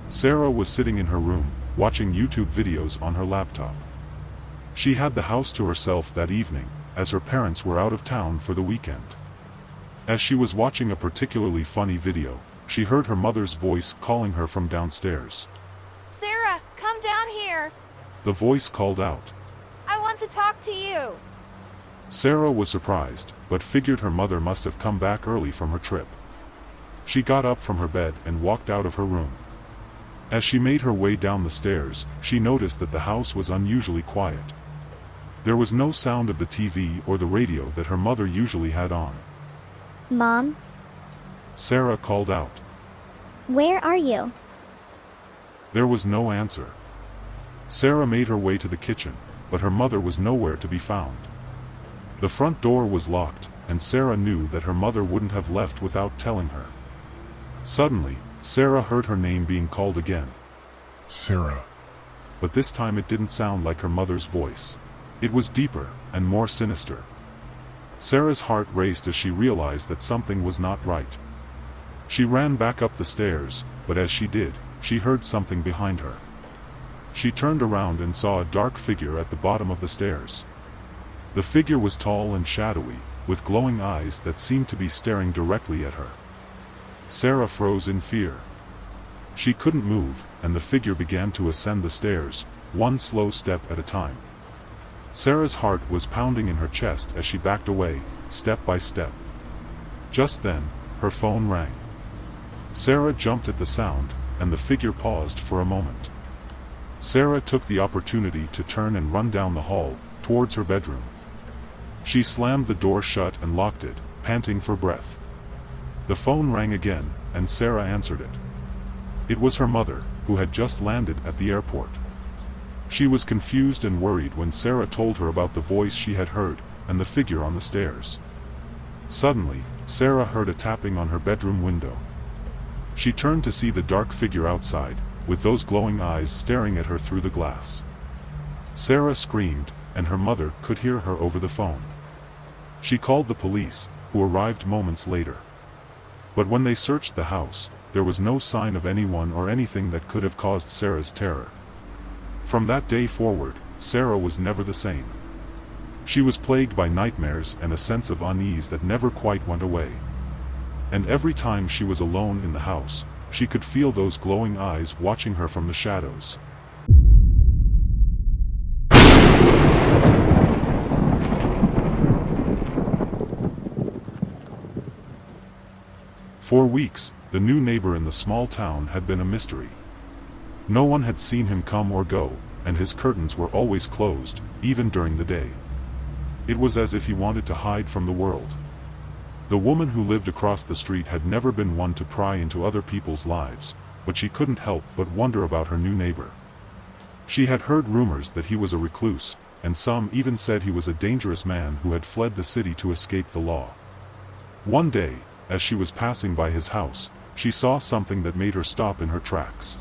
Sarah was sitting in her room, watching YouTube videos on her laptop. She had the house to herself that evening, as her parents were out of town for the weekend. As she was watching a particularly funny video, she heard her mother's voice calling her from downstairs. Sarah, come down here. The voice called out. I want to talk to you. Sarah was surprised, but figured her mother must have come back early from her trip. She got up from her bed and walked out of her room. As she made her way down the stairs, she noticed that the house was unusually quiet. There was no sound of the TV or the radio that her mother usually had on. Mom? Sarah called out. Where are you? There was no answer. Sarah made her way to the kitchen, but her mother was nowhere to be found. The front door was locked, and Sarah knew that her mother wouldn't have left without telling her. Suddenly, Sarah heard her name being called again. Sarah. But this time it didn't sound like her mother's voice. It was deeper, and more sinister. Sarah's heart raced as she realized that something was not right. She ran back up the stairs, but as she did, she heard something behind her. She turned around and saw a dark figure at the bottom of the stairs. The figure was tall and shadowy, with glowing eyes that seemed to be staring directly at her. Sarah froze in fear. She couldn't move, and the figure began to ascend the stairs, one slow step at a time. Sarah's heart was pounding in her chest as she backed away, step by step. Just then, her phone rang. Sarah jumped at the sound, and the figure paused for a moment. Sarah took the opportunity to turn and run down the hall, towards her bedroom. She slammed the door shut and locked it, panting for breath. The phone rang again, and Sarah answered it. It was her mother, who had just landed at the airport. She was confused and worried when Sarah told her about the voice she had heard, and the figure on the stairs. Suddenly, Sarah heard a tapping on her bedroom window. She turned to see the dark figure outside, with those glowing eyes staring at her through the glass. Sarah screamed, and her mother could hear her over the phone. She called the police, who arrived moments later. But when they searched the house, there was no sign of anyone or anything that could have caused Sarah's terror. From that day forward, Sarah was never the same. She was plagued by nightmares and a sense of unease that never quite went away. And every time she was alone in the house, she could feel those glowing eyes watching her from the shadows. For weeks, the new neighbor in the small town had been a mystery. No one had seen him come or go, and his curtains were always closed, even during the day. It was as if he wanted to hide from the world. The woman who lived across the street had never been one to pry into other people's lives, but she couldn't help but wonder about her new neighbor. She had heard rumors that he was a recluse, and some even said he was a dangerous man who had fled the city to escape the law. One day, as she was passing by his house, she saw something that made her stop in her tracks.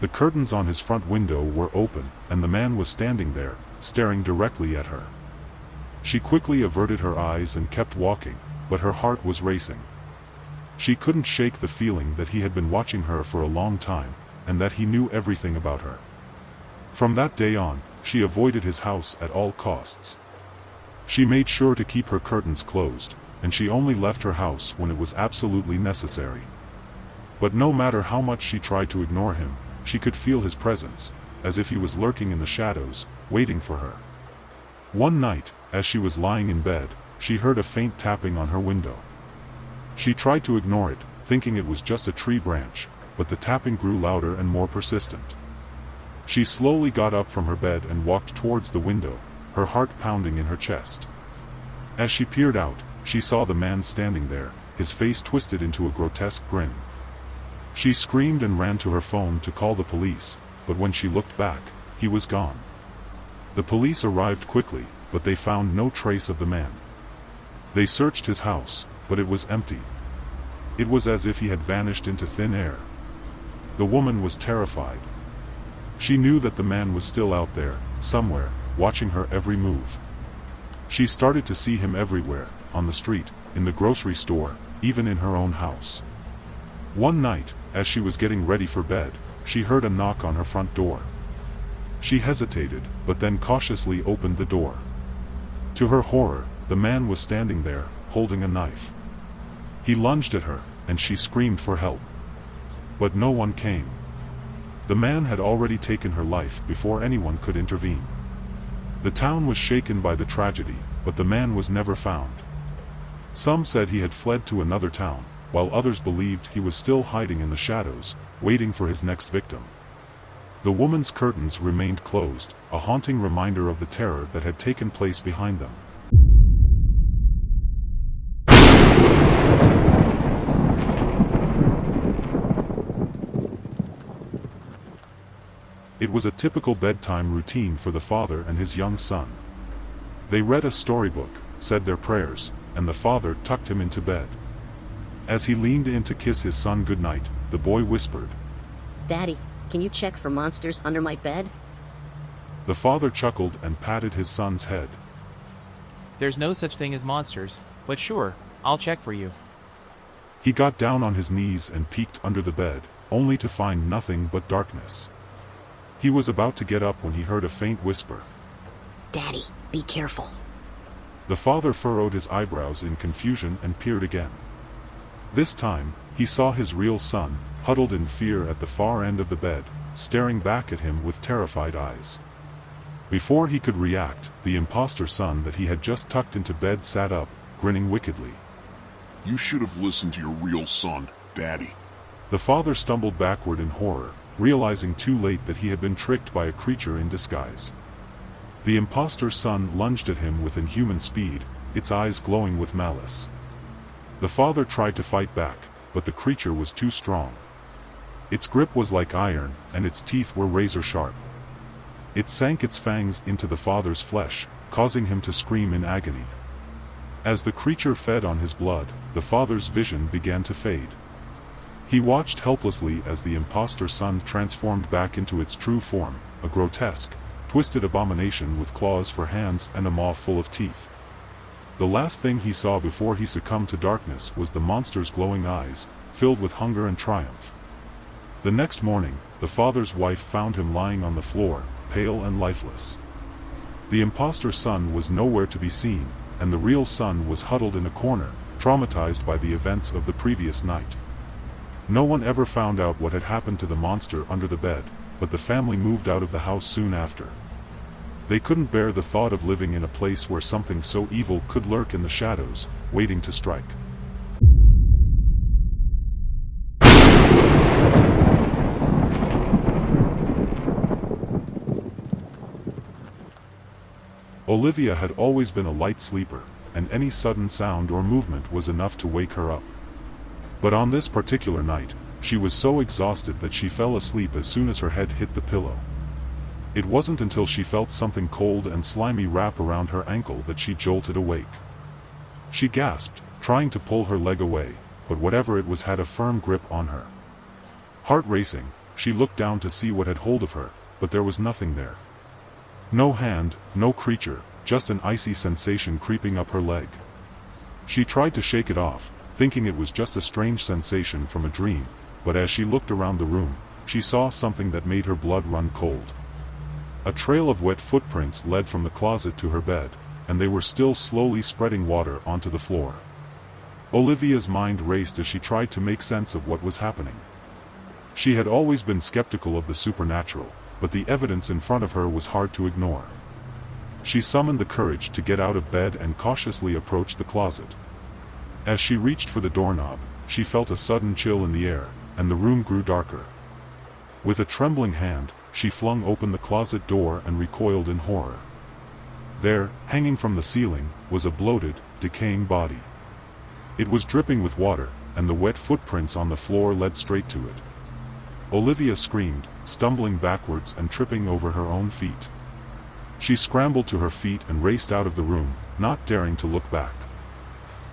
The curtains on his front window were open, and the man was standing there, staring directly at her. She quickly averted her eyes and kept walking, but her heart was racing. She couldn't shake the feeling that he had been watching her for a long time, and that he knew everything about her. From that day on, she avoided his house at all costs. She made sure to keep her curtains closed, and she only left her house when it was absolutely necessary. But no matter how much she tried to ignore him, she could feel his presence, as if he was lurking in the shadows, waiting for her. One night, as she was lying in bed, she heard a faint tapping on her window. She tried to ignore it, thinking it was just a tree branch, but the tapping grew louder and more persistent. She slowly got up from her bed and walked towards the window, her heart pounding in her chest. As she peered out, she saw the man standing there, his face twisted into a grotesque grin. She screamed and ran to her phone to call the police, but when she looked back, he was gone. The police arrived quickly, but they found no trace of the man. They searched his house, but it was empty. It was as if he had vanished into thin air. The woman was terrified. She knew that the man was still out there, somewhere, watching her every move. She started to see him everywhere, on the street, in the grocery store, even in her own house. One night, as she was getting ready for bed, she heard a knock on her front door. She hesitated, but then cautiously opened the door. To her horror, the man was standing there, holding a knife. He lunged at her, and she screamed for help. But no one came. The man had already taken her life before anyone could intervene. The town was shaken by the tragedy, but the man was never found. Some said he had fled to another town, while others believed he was still hiding in the shadows, waiting for his next victim. The woman's curtains remained closed, a haunting reminder of the terror that had taken place behind them. It was a typical bedtime routine for the father and his young son. They read a storybook, said their prayers, and the father tucked him into bed. As he leaned in to kiss his son goodnight, the boy whispered, "Daddy, can you check for monsters under my bed?" The father chuckled and patted his son's head. There's no such thing as monsters, but sure, I'll check for you. He got down on his knees and peeked under the bed, only to find nothing but darkness. He was about to get up when he heard a faint whisper. "Daddy, be careful." The father furrowed his eyebrows in confusion and peered again. This time, he saw his real son, huddled in fear at the far end of the bed, staring back at him with terrified eyes. Before he could react, the imposter son that he had just tucked into bed sat up, grinning wickedly. "You should have listened to your real son, Daddy." The father stumbled backward in horror, realizing too late that he had been tricked by a creature in disguise. The imposter son lunged at him with inhuman speed, its eyes glowing with malice. The father tried to fight back, but the creature was too strong. Its grip was like iron, and its teeth were razor sharp. It sank its fangs into the father's flesh, causing him to scream in agony. As the creature fed on his blood, the father's vision began to fade. He watched helplessly as the imposter son transformed back into its true form, a grotesque, twisted abomination with claws for hands and a maw full of teeth. The last thing he saw before he succumbed to darkness was the monster's glowing eyes, filled with hunger and triumph. The next morning, the father's wife found him lying on the floor, pale and lifeless. The imposter son was nowhere to be seen, and the real son was huddled in a corner, traumatized by the events of the previous night. No one ever found out what had happened to the monster under the bed, but the family moved out of the house soon after. They couldn't bear the thought of living in a place where something so evil could lurk in the shadows, waiting to strike. Olivia had always been a light sleeper, and any sudden sound or movement was enough to wake her up. But on this particular night, she was so exhausted that she fell asleep as soon as her head hit the pillow. It wasn't until she felt something cold and slimy wrap around her ankle that she jolted awake. She gasped, trying to pull her leg away, but whatever it was had a firm grip on her. Heart racing, she looked down to see what had hold of her, but there was nothing there. No hand, no creature, just an icy sensation creeping up her leg. She tried to shake it off, thinking it was just a strange sensation from a dream, but as she looked around the room, she saw something that made her blood run cold. A trail of wet footprints led from the closet to her bed, and they were still slowly spreading water onto the floor. Olivia's mind raced as she tried to make sense of what was happening. She had always been skeptical of the supernatural, but the evidence in front of her was hard to ignore. She summoned the courage to get out of bed and cautiously approach the closet. As she reached for the doorknob, she felt a sudden chill in the air, and the room grew darker. With a trembling hand, she flung open the closet door and recoiled in horror. There, hanging from the ceiling, was a bloated, decaying body. It was dripping with water, and the wet footprints on the floor led straight to it. Olivia screamed, stumbling backwards and tripping over her own feet. She scrambled to her feet and raced out of the room, not daring to look back.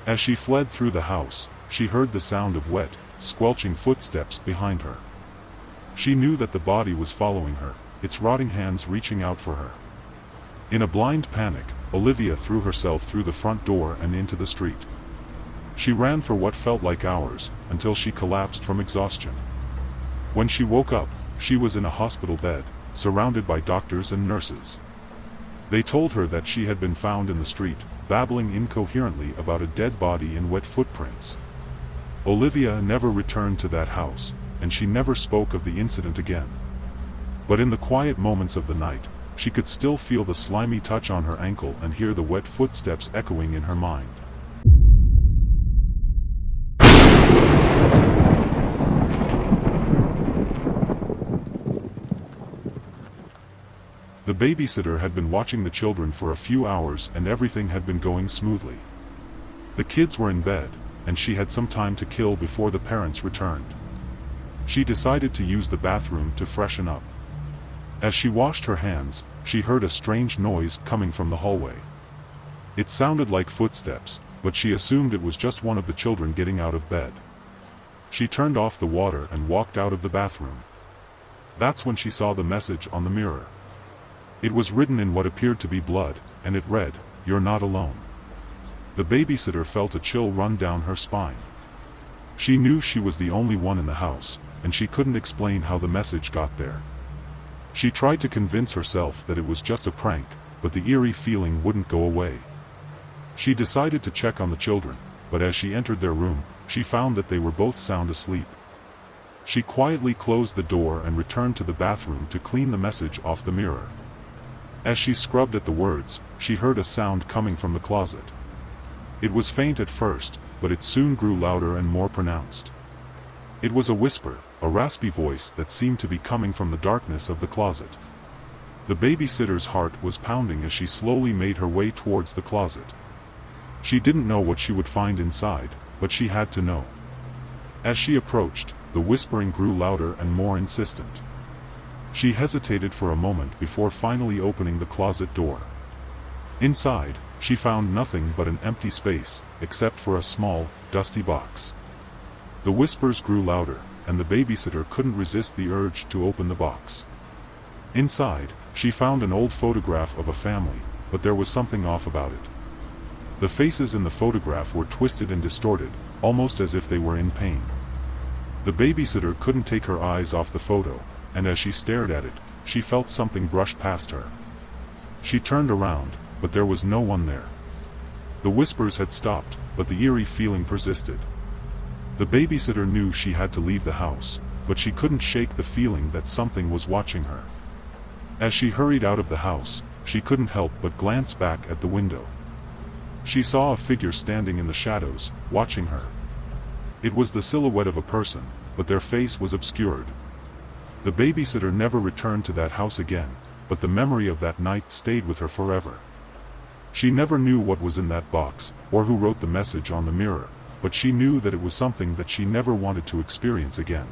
As she fled through the house, she heard the sound of wet, squelching footsteps behind her. She knew that the body was following her, its rotting hands reaching out for her. In a blind panic, Olivia threw herself through the front door and into the street. She ran for what felt like hours, until she collapsed from exhaustion. When she woke up, she was in a hospital bed, surrounded by doctors and nurses. They told her that she had been found in the street, babbling incoherently about a dead body and wet footprints. Olivia never returned to that house, and she never spoke of the incident again. But in the quiet moments of the night, she could still feel the slimy touch on her ankle and hear the wet footsteps echoing in her mind. The babysitter had been watching the children for a few hours and everything had been going smoothly. The kids were in bed, and she had some time to kill before the parents returned. She decided to use the bathroom to freshen up. As she washed her hands, she heard a strange noise coming from the hallway. It sounded like footsteps, but she assumed it was just one of the children getting out of bed. She turned off the water and walked out of the bathroom. That's when she saw the message on the mirror. It was written in what appeared to be blood, and it read, "You're not alone." The babysitter felt a chill run down her spine. She knew she was the only one in the house, and she couldn't explain how the message got there. She tried to convince herself that it was just a prank, but the eerie feeling wouldn't go away. She decided to check on the children, but as she entered their room, she found that they were both sound asleep. She quietly closed the door and returned to the bathroom to clean the message off the mirror. As she scrubbed at the words, she heard a sound coming from the closet. It was faint at first, but it soon grew louder and more pronounced. It was a whisper, a raspy voice that seemed to be coming from the darkness of the closet. The babysitter's heart was pounding as she slowly made her way towards the closet. She didn't know what she would find inside, but she had to know. As she approached, the whispering grew louder and more insistent. She hesitated for a moment before finally opening the closet door. Inside, she found nothing but an empty space, except for a small, dusty box. The whispers grew louder, and the babysitter couldn't resist the urge to open the box. Inside, she found an old photograph of a family, but there was something off about it. The faces in the photograph were twisted and distorted, almost as if they were in pain. The babysitter couldn't take her eyes off the photo, and as she stared at it, she felt something brush past her. She turned around, but there was no one there. The whispers had stopped, but the eerie feeling persisted. The babysitter knew she had to leave the house, but she couldn't shake the feeling that something was watching her. As she hurried out of the house, she couldn't help but glance back at the window. She saw a figure standing in the shadows, watching her. It was the silhouette of a person, but their face was obscured. The babysitter never returned to that house again, but the memory of that night stayed with her forever. She never knew what was in that box, or who wrote the message on the mirror, but she knew that it was something that she never wanted to experience again.